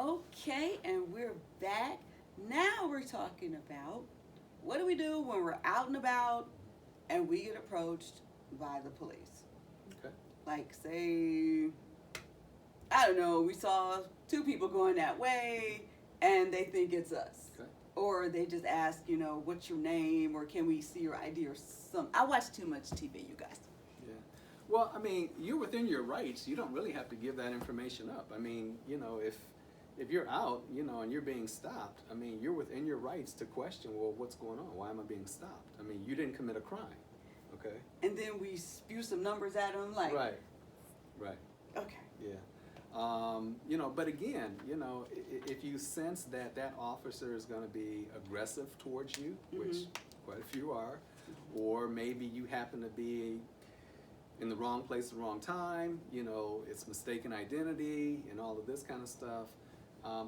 Okay, and we're back. Now we're talking about what do we do when we're out and about and we get approached by the police? Okay. Like, say, I don't know, we saw two people going that way and they think it's us. Okay. Or they just ask, what's your name or can we see your ID or some. I watch too much TV, you guys. Yeah. Well, I mean, you're within your rights. You don't really have to give that information up. I mean, if you're out, and you're being stopped, I mean, you're within your rights to question, well, what's going on? Why am I being stopped? I mean, you didn't commit a crime. Okay. And then we spew some numbers at them, like. Right. Right. Okay. Yeah. But again, if you sense that that officer is going to be aggressive towards you, which quite a few are, or maybe you happen to be in the wrong place at the wrong time, it's mistaken identity and all of this kind of stuff.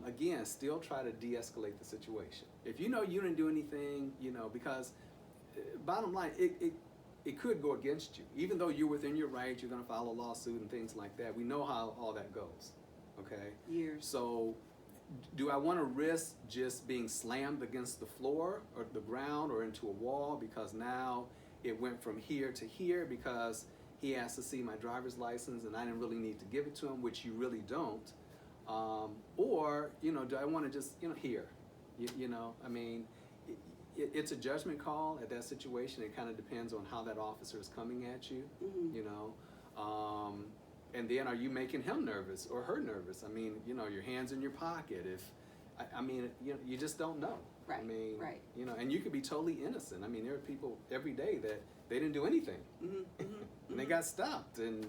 Again, still try to de-escalate the situation. If you know you didn't do anything, because bottom line, it could go against you. Even though you're within your rights, you're going to file a lawsuit and things like that. We know how all that goes, okay? Years. So do I want to risk just being slammed against the floor or the ground or into a wall because now it went from here to here because he asked to see my driver's license and I didn't really need to give it to him, which you really don't. Or, do I want to just, here, I mean, it's a judgment call at that situation. It kind of depends on how that officer is coming at you, and then are you making him nervous or her nervous? I mean, your hands in your pocket. You just don't know. Right. I mean, right. And you could be totally innocent. I mean, there are people every day that they didn't do anything, and they got stopped, and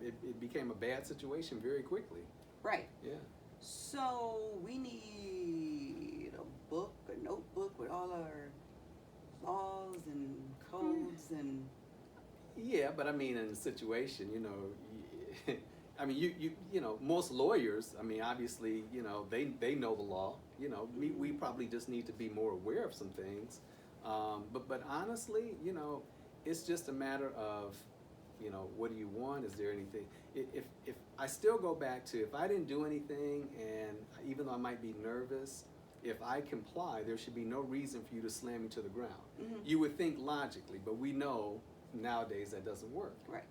it became a bad situation very quickly. Right. Yeah. So we need a book, a notebook with all our laws and codes and. Yeah, but I mean, in a situation, I mean, most lawyers, I mean, obviously, they know the law. We probably just need to be more aware of some things. But honestly, it's just a matter of, what do you want? Is there anything? If I still go back to, if I didn't do anything, and even though I might be nervous, if I comply, there should be no reason for you to slam me to the ground. You would think logically, but we know nowadays that doesn't work. Right.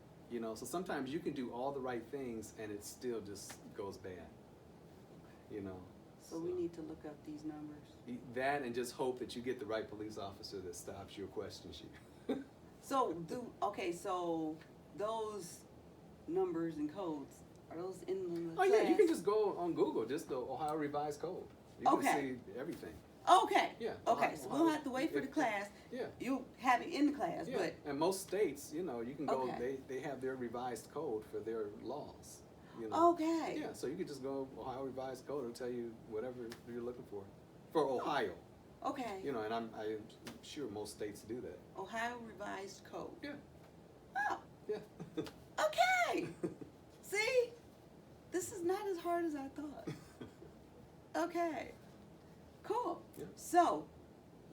So sometimes you can do all the right things and it still just goes bad. So we need to look up these numbers. That and just hope that you get the right police officer that stops you or questions you. So those numbers and codes, are those in the class? Yeah, you can just go on Google, just the Ohio Revised Code. You can see everything. Okay. Yeah. Okay, so we don't have to wait for the class. Yeah. You have it in the class, Yeah. but. And most states, you can go, Okay. they have their revised code for their laws. Okay. Yeah, so you could just go Ohio Revised Code, it'll tell you whatever you're looking for Ohio. Okay. And I'm sure most states do that. Ohio Revised Code. Yeah. Oh, Yeah. okay. See? This is not as hard as I thought. Okay. Cool. Yeah. So,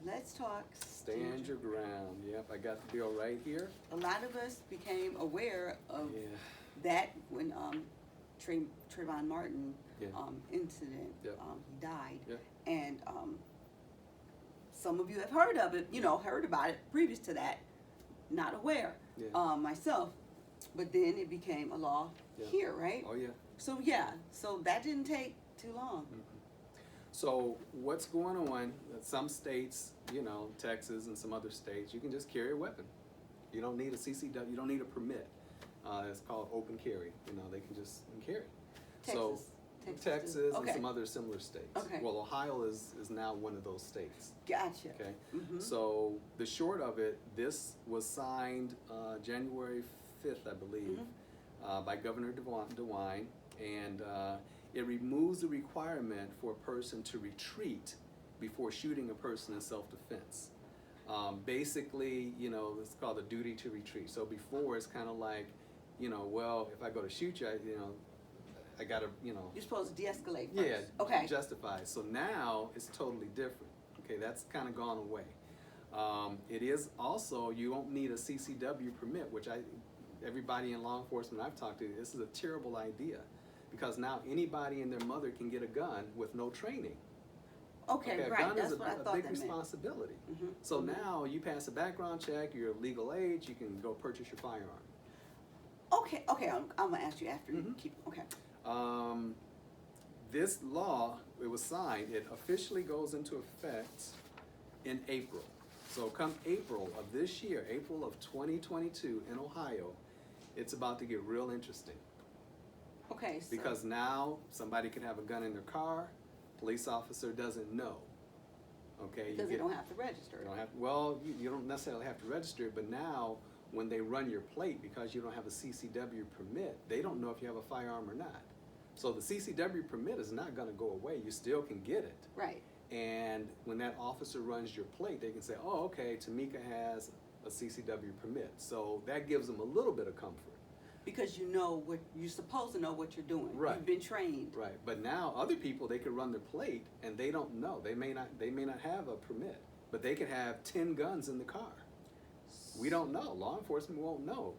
let's talk. Stand your ground. Yep, I got the bill right here. A lot of us became aware of Yeah. that when Trayvon Martin Yeah. incident. Yep. He died. Yep. And some of you have heard of it, heard about it previous to that, not aware. Yeah. Myself. But then it became a law here, right? Oh, yeah. So, so that didn't take too long. So what's going on, some states, Texas and some other states, you can just carry a weapon. You don't need a CCW, you don't need a permit. It's called open carry. They can just carry. So Texas Okay. and some other similar states. Okay. Well, Ohio is now one of those states. Gotcha. Okay. Mm-hmm. So the short of it, this was signed January 5th, I believe, by Governor DeWine, and it removes the requirement for a person to retreat before shooting a person in self-defense. Basically, it's called a duty to retreat. So before, it's kind of like, well, if I go to shoot you, I gotta, You're supposed to de-escalate first. yeah, Okay. justify. So now it's totally different. Okay, that's kind of gone away. It is also, you don't need a CCW permit, which everybody in law enforcement I've talked to, this is a terrible idea. because now anybody and their mother can get a gun with no training. Okay, A right. gun That's is what I a thought big that meant. responsibility. Mhm, So mhm. now you pass a background check, you're of legal age, you can go purchase your firearm. Okay, I'm gonna ask you after you Mhm. keep. Okay. This law, it was signed, it officially goes into effect in April. So come April of this year, April of 2022 in Ohio, it's about to get real interesting. Okay. So, Because now somebody can have a gun in their car, police officer doesn't know. Okay, because they don't have to register. you don't have, well, you don't necessarily have to register it, but now when they run your plate, because you don't have a CCW permit, they don't know if you have a firearm or not. So the CCW permit is not gonna go away, you still can get it. Right. And when that officer runs your plate, they can say, oh, okay, Tamika has a CCW permit. So that gives them a little bit of comfort. Because you know what you're supposed to know what you're doing. Right. You've been trained. Right, but now other people, they could run their plate and they don't know. They may not have a permit, but they could have 10 guns in the car. We don't know. Law enforcement won't know.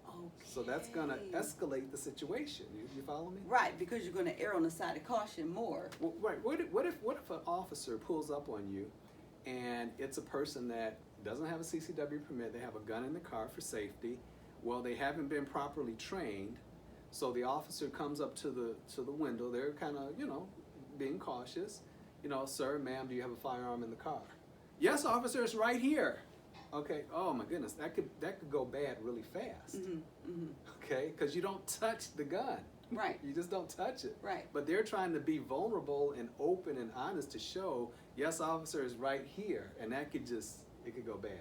Okay. So that's gonna escalate the situation. You follow me? Right, because you're gonna err on the side of caution more. Well, right. What if an officer pulls up on you, and it's a person that doesn't have a CCW permit? They have a gun in the car for safety. Well, they haven't been properly trained, so the officer comes up to the window. They're kind of being cautious. Sir, ma'am, do you have a firearm in the car? Yes, officer, it's right here. Okay. Oh my goodness, that could go bad really fast. Mm-hmm, mm-hmm. Okay, because you don't touch the gun. Right. You just don't touch it. Right. But they're trying to be vulnerable and open and honest to show, yes, officer is right here, and that could go bad.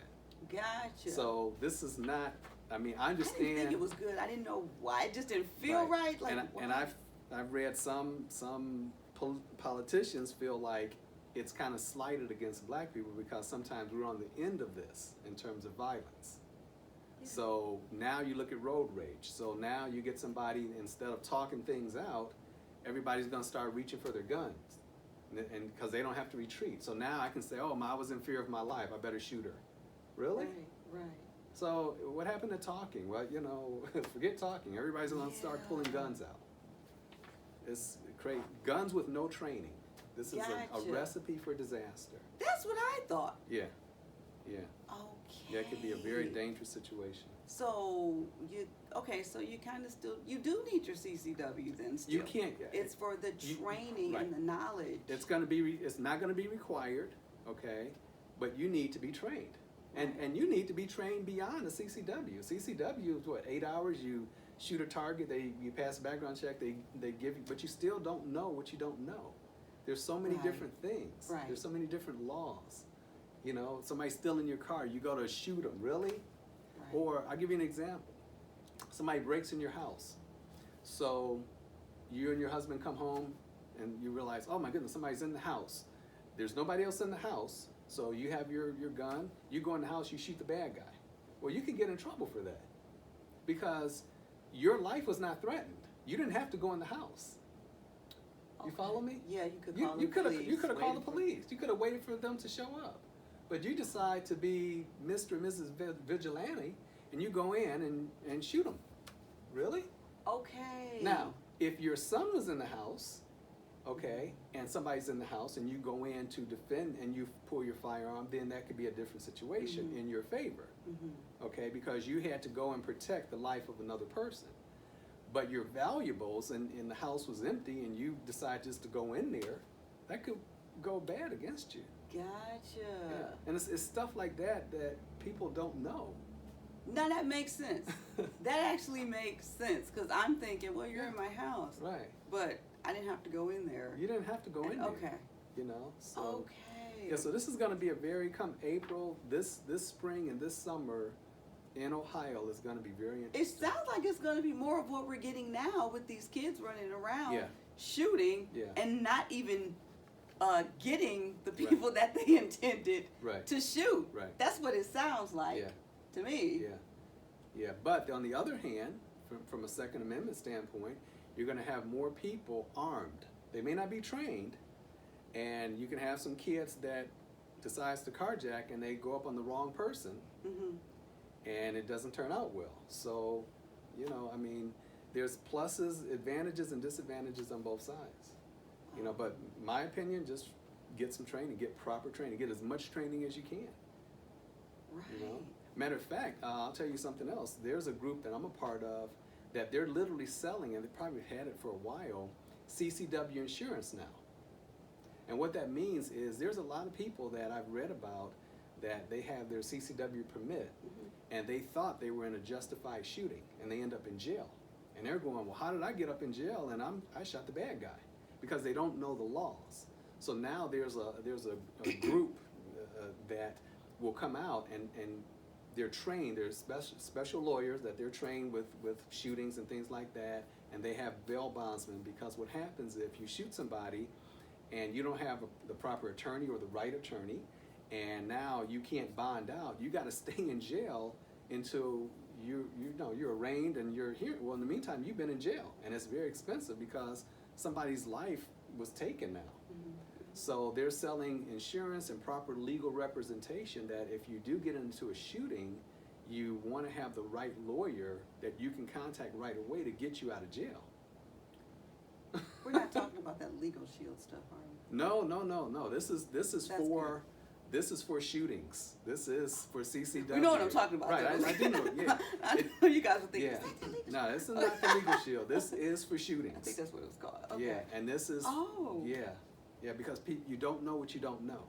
Gotcha. So this is not. I mean, I I understand. didn't think it was good. I didn't know why. It just didn't feel right. Like, and why? I've read some politicians feel like it's kind of slighted against black people because sometimes we're on the end of this in terms of violence. Yeah. So now you look at road rage. So now you get somebody, instead of talking things out, everybody's going to start reaching for their guns, and because they don't have to retreat. So now I can say, oh, I was in fear of my life, I better shoot her. Really? Right. So what happened to talking? Well, forget talking. Everybody's going to start pulling guns out. It's crazy. Guns with no training. This is a Gotcha. recipe for disaster. That's what I thought. Yeah. Okay. Yeah, it could be a very dangerous situation. So you kind of still do need your CCW then. Still. You can't. It's for the training right. and the knowledge. It's not going to be required, okay? But you need to be trained. And you need to be trained beyond the CCW. CCW is what, 8 hours, you shoot a target, you pass a background check, they give you, but you still don't know what you don't know. There's so many Right. different things. Right. There's so many different laws. Somebody's still in your car, you go to shoot them, really? Right. Or I'll give you an example. Somebody breaks in your house. So you and your husband come home and you realize, oh my goodness, somebody's in the house. There's nobody else in the house. So you have your gun, you go in the house, you shoot the bad guy. Well, you could get in trouble for that because your life was not threatened. You didn't have to go in the house. You Okay. follow me? Yeah, you could You call the police. you could have called the waited for- police. You could have waited for them to show up. But you decide to be Mr. and Mrs. Vigilante, and you go in and shoot them. Really? Okay. Now, if your son was in the house, okay, and somebody's in the house and you go in to defend and you pull your firearm, then that could be a different situation Mhm. in your favor, okay, because you had to go and protect the life of another person. But your valuables and the house was empty and you decide just to go in there, that could go bad against you. Gotcha. Yeah. And it's stuff like that people don't know. Now that makes sense. That actually makes sense because I'm thinking, well, you're in my house, Right. but I didn't have to go in there. You didn't have to go in there. Okay. So Okay. yeah, so this is going to be a come April, this spring and this summer in Ohio is going to be very It interesting. sounds like it's going to be more of what we're getting now with these kids running around, Yeah. shooting, Yeah. and not even getting the people that they intended Right. to shoot. Right. That's what it sounds like Yeah. to me. Yeah. But on the other hand, from a Second Amendment standpoint, you're going to have more people armed. They may not be trained, and you can have some kids that decides to carjack and they go up on the wrong person, Mm-hmm. and it doesn't turn out well. So, I mean, there's pluses, advantages, and disadvantages on both sides. You know, but my opinion, just get some training, get proper training, get as much training as you can. Right. You know? Matter of fact, I'll tell you something else. There's a group that I'm a part of that they're literally selling, and they probably had it for a while, CCW insurance now. And what that means is there's a lot of people that I've read about that they have their CCW permit, and they thought they were in a justified shooting, and they end up in jail. And they're going, well, how did I get up in jail and I shot the bad guy? Because they don't know the laws. So now there's a group that will come out and they're trained. There's special lawyers that they're trained with shootings and things like that, and they have bail bondsmen, because what happens if you shoot somebody and you don't have the proper attorney or the right attorney, and now you can't bond out, you got to stay in jail until you're arraigned and you're here. Well, in the meantime, you've been in jail, and it's very expensive because somebody's life was taken now. So they're selling insurance and proper legal representation that if you do get into a shooting, you want to have the right lawyer that you can contact right away to get you out of jail. We're not talking about that legal shield stuff, are we? No. This is That's for this is for shootings. This is for CCW. You know what I'm talking about. Right, though. I do know. Yeah. I know you guys are thinking, Yeah. is that the legal No, this is not the legal shield. This is for shootings. I think that's what it was called. Okay. Yeah, and this is yeah, because you don't know what you don't know,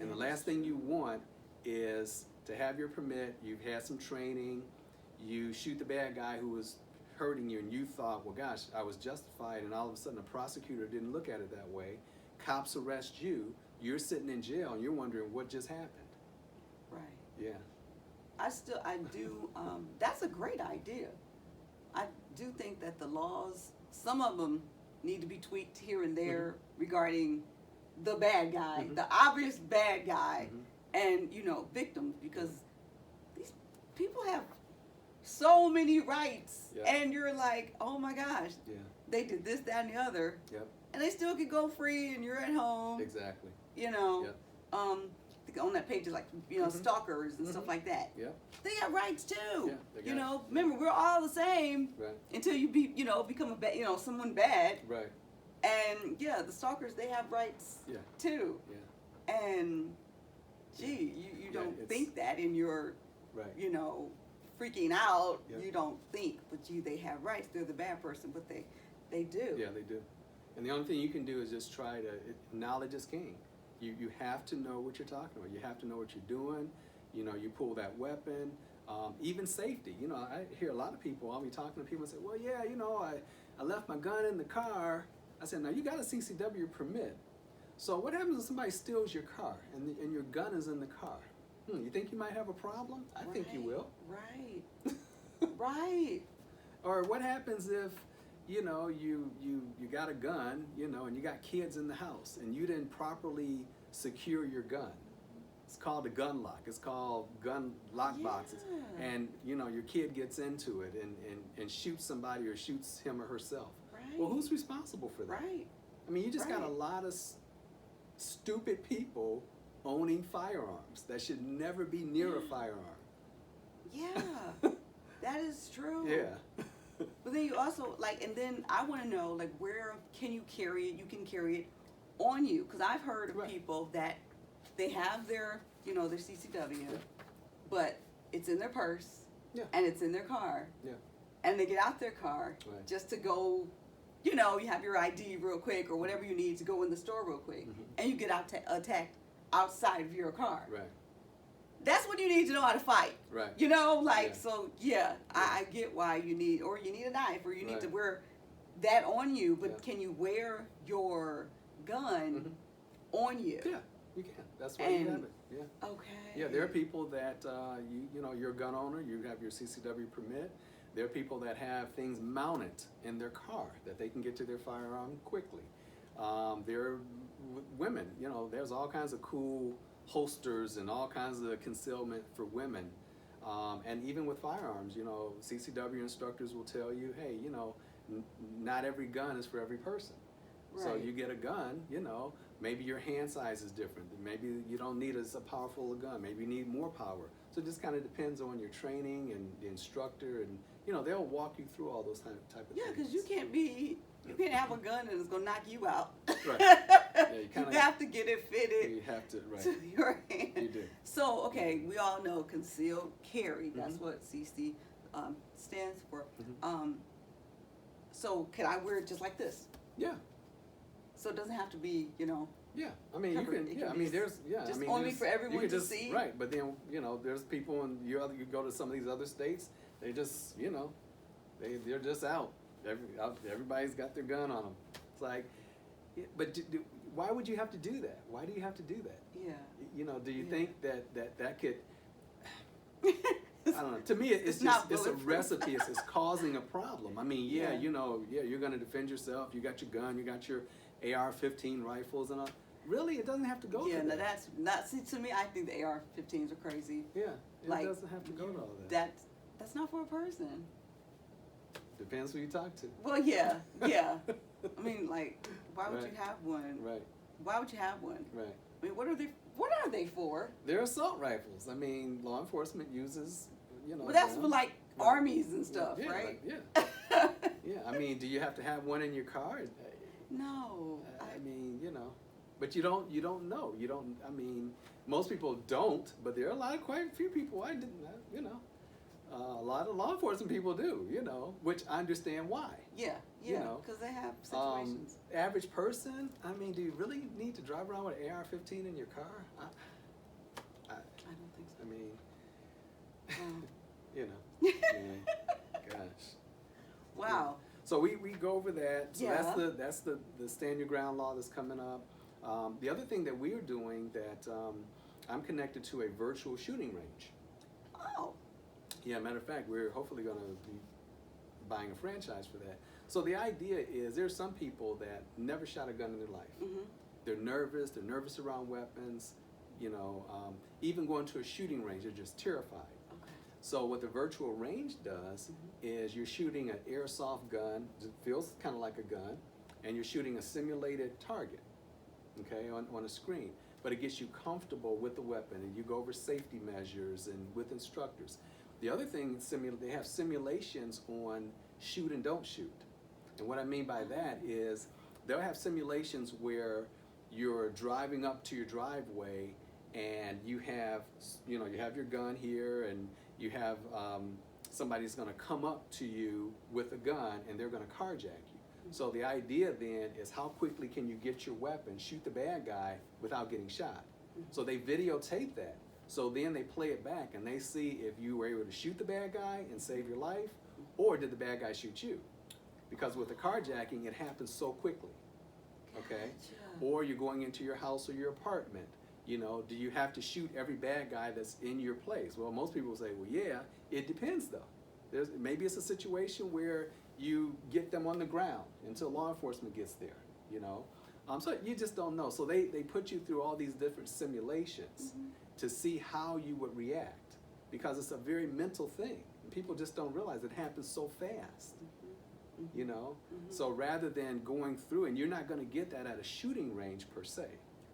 and the last thing you want is to have your permit. You've had some training, you shoot the bad guy who was hurting you, and you thought, well, gosh, I was justified, and all of a sudden the prosecutor didn't look at it that way. Cops arrest you. You're sitting in jail, and you're wondering what just happened. Right. Yeah. I do, that's a great idea. I do think that the laws, some of them need to be tweaked here and there regarding the bad guy, the obvious bad guy, and, victims, because these people have so many rights, and you're like, oh my gosh, they did this, that, and the other, and they still could go free, and you're at home. Exactly. On that page is like, stalkers and stuff like that. They got rights too. Remember, we're all the same until you become someone bad. Right. And the stalkers, they have rights too. And gee, you don't think that in your, freaking out. You don't think, but they have rights. They're the bad person, but they do. Yeah, they do. And the only thing you can do is just try to, knowledge is king. You have to know what you're talking about. You have to know what you're doing. You pull that weapon. Even safety. I hear a lot of people, I'll be talking to people and say, well, yeah, I left my gun in the car. I said, now you got a CCW permit. So what happens if somebody steals your car and your gun is in the car? You think you might have a problem? I think you will. Right. Right. Or what happens if, you got a gun, and you got kids in the house, and you didn't properly secure your gun. It's called a gun lock. It's called gun lock boxes. And, your kid gets into it and shoots somebody or shoots him or herself. Right. Well, who's responsible for that? Right. I mean, you just got a lot of stupid people owning firearms that should never be near a firearm. Yeah, that is true. Yeah. But then you also, and then I want to know, where can you carry it? You can carry it on you. Because I've heard of people that they have their, their CCW, but it's in their purse, and it's in their car, and they get out their car just to go, you have your ID real quick or whatever you need to go in the store real quick, and you get attacked outside of your car. Right. That's when you need to know how to fight. Right. So I get why you need a knife, or you need to wear that on you, but can you wear your gun on you? Yeah, you can. That's why you have it. Yeah. Okay. Yeah, there are people that, you're a gun owner, you have your CCW permit. There are people that have things mounted in their car that they can get to their firearm quickly. There are women, there's all kinds of cool holsters and all kinds of concealment for women. And even with firearms, CCW instructors will tell you, hey, not every gun is for every person. Right. So you get a gun, maybe your hand size is different. Maybe you don't need as powerful a gun. Maybe you need more power. So it just kind of depends on your training and the instructor and you know, they'll walk you through all those type of Yeah, things. because you can't have a gun and it's gonna knock you out. Right. You You kinda- have to get it fitted You have to, right. to your hand. You do. So, okay, we all know concealed carry. That's Mhm. what CC stands for. Mhm. So, can I wear it just like this? Yeah. So it doesn't have to be, you know. Yeah, I mean, Covered. you can. It Yeah, can I be mean, there's. Yeah, just I mean, only there's- for everyone you could to just, see? Right, but then you know, there's people, and you go to some of these other states. They just, you know, they're just out. Everybody's got their gun on them. It's like, but why would you have to do that? Why do you have to do that? Yeah. You know, do you Yeah. think that could? I don't know. To me, it's not just a bulletproof. recipe. It's causing a problem. I mean, yeah, Yeah. you know, yeah, you're going to defend yourself. You got your gun. You got your AR-15 rifles and all. Really, it doesn't have to go. Yeah, to no, that. that's not. See, to me, I think the AR-15s are crazy. Yeah, it Like, doesn't have to go to all that. That's not for a person. Depends who you talk to. Well, yeah, yeah. I mean, like, why would Right. you have one? Right, Why would you have one? right. I mean, what are they for? They're assault rifles. I mean, law enforcement uses, you know. Well, that's them. for like Right. armies and stuff, Yeah, right? Yeah. Yeah. I mean, do you have to have one in your car? No. I mean, you know, but you don't know. You don't. I mean, most people don't, but there are quite a few people I didn't. You know, a lot of law enforcement people do. You know, which I understand why. Yeah, You yeah, know, because they have situations. Average person. I mean, do you really need to drive around with an AR-15 in your car? I don't think I mean, so. you know, yeah, gosh. Wow. So we go over that. So Yeah. that's the stand your ground law that's coming up. The other thing that we're doing that I'm connected to a virtual shooting range. Oh. Yeah, matter of fact, we're hopefully going to be buying a franchise for that. So the idea is there's some people that never shot a gun in their life. Mhm. They're nervous around weapons. You know, even going to a shooting range, they're just terrified. Okay. So what the virtual range does is you're shooting an airsoft gun, it feels kind of like a gun, and you're shooting a simulated target, okay, on a screen. But it gets you comfortable with the weapon, and you go over safety measures and with instructors. The other thing, they have simulations on shoot and don't shoot. And what I mean by that is they'll have simulations where you're driving up to your driveway and you have your gun here, and you have somebody's going to come up to you with a gun and they're going to carjack you. So the idea then is how quickly can you get your weapon, shoot the bad guy without getting shot. So they videotape that. So then they play it back and they see if you were able to shoot the bad guy and save your life, or did the bad guy shoot you? Because with the carjacking, it happens so quickly. Okay? Gotcha. Or you're going into your house or your apartment. You know, do you have to shoot every bad guy that's in your place? Well, most people say, well, yeah, it depends though. Maybe it's a situation where you get them on the ground until law enforcement gets there, you know? So you just don't know. So they put you through all these different simulations to see how you would react, because it's a very mental thing. People just don't realize it happens so fast. You know, so rather than going through, and you're not going to get that at a shooting range per se.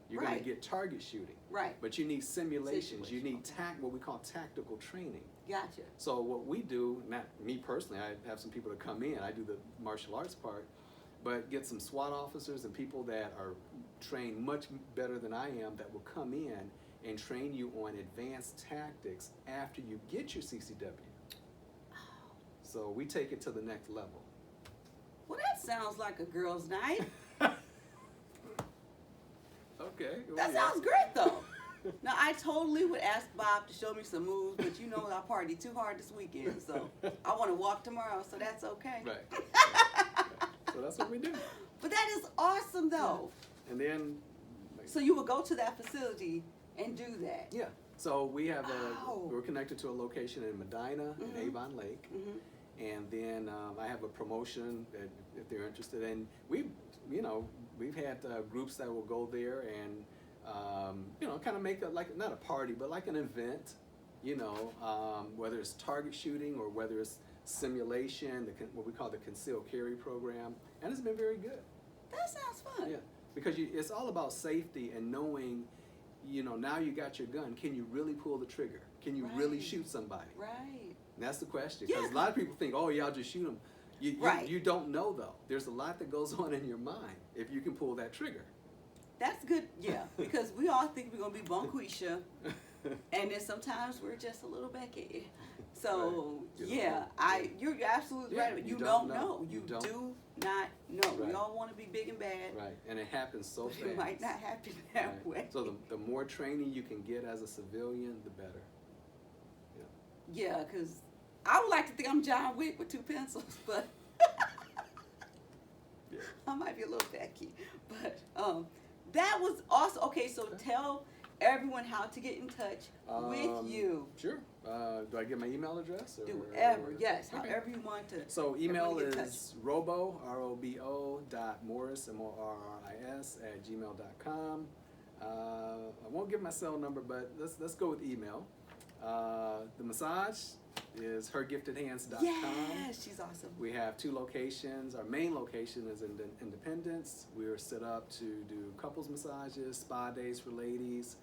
You're going Right. to get target shooting, Right. but you need simulations. You need Situational. what we call tactical training. Gotcha. So what we do, not me personally, I have some people that come in. I do the martial arts part, but get some SWAT officers and people that are trained much better than I am that will come in and train you on advanced tactics after you get your CCW. So we take it to the next level. Well, that sounds like a girls' night. Okay. well, That yeah. sounds great, though. Now, I totally would ask Bob to show me some moves, but you know I party too hard this weekend, so I want to walk tomorrow, so that's okay. Right. So that's what we do. But that is awesome, though. And then, So you would go to that facility and do that. yeah. So we have Wow. we're connected to a location in Medina and Avon Lake. Mhm. And then I have a promotion that if they're interested in. We've had groups that will go there and kind of make not a party, but like an event. Whether it's target shooting or whether it's simulation, what we call the concealed carry program, and it's been very good. That sounds fun. Yeah, because it's all about safety and knowing. Now you got your gun. Can you really pull the trigger? Can you really Right. shoot somebody? Right. that's the question. Because Yeah. a lot of people think, oh, y'all just shoot them. Right. You don't know, though. There's a lot that goes on in your mind if you can pull that trigger. That's good, yeah, because we all think we're gonna be Bonquisha, and then sometimes we're just a little Becky. So Right. You yeah, know, you're absolutely Yeah, right. you You don't don't know. know. You You don't. do not know. We Right. all want to be big and bad. Right, and it happens so But fast. it might not happen that Right. way. So the more training you can get as a civilian, the better. Yeah, because I would like to think I'm John Wick with 2 pencils, but Yeah. I might be a little Becky. But that was awesome. Okay, so tell everyone how to get in touch with you. Sure. Do I give my email address? Or, Do ever, yes, Okay. however you want to. So email everyone get in is robo, R-O-B-O, .morris, M-O-R-R-I-S, @gmail.com. I won't give my cell number, but let's go with email. The massage is hergiftedhands.com. Yes, she's awesome. We have 2 locations. Our main location is in Independence. We are set up to do couples massages, spa days for ladies.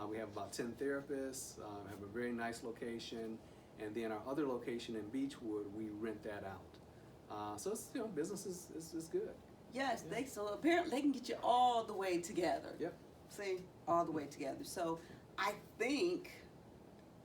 We have about 10 therapists. We have a very nice location. And then our other location in Beechwood, we rent that out. So it's, business is good. Yes, Yeah. so apparently they can get you all the way together. Yep. See, all the way together. So I think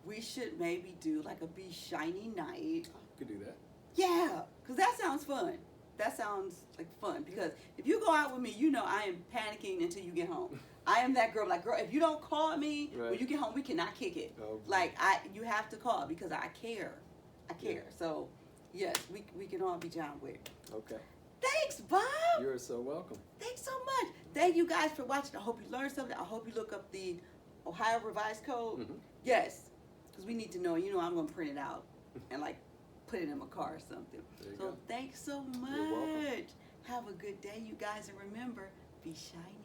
we should maybe do like a Be Shiny night. Could do that. Yeah, because that sounds fun. That sounds like fun because if you go out with me, I am panicking until you get home. I am that girl. Like, girl, if you don't call me when Right. you get home, we cannot kick it. Oh, Like, you have to call because I care. I care. So, yes, we can all be John Wick. Okay. Thanks, Bob. You're so welcome. Thanks so much. Thank you guys for watching. I hope you learned something. I hope you look up the Ohio Revised Code. Mhm. Yes, because we need to know. I'm going to print it out and like put it in my car or something. There you So go. thanks so You're welcome. much. Have a good day, you guys, and remember, be shiny.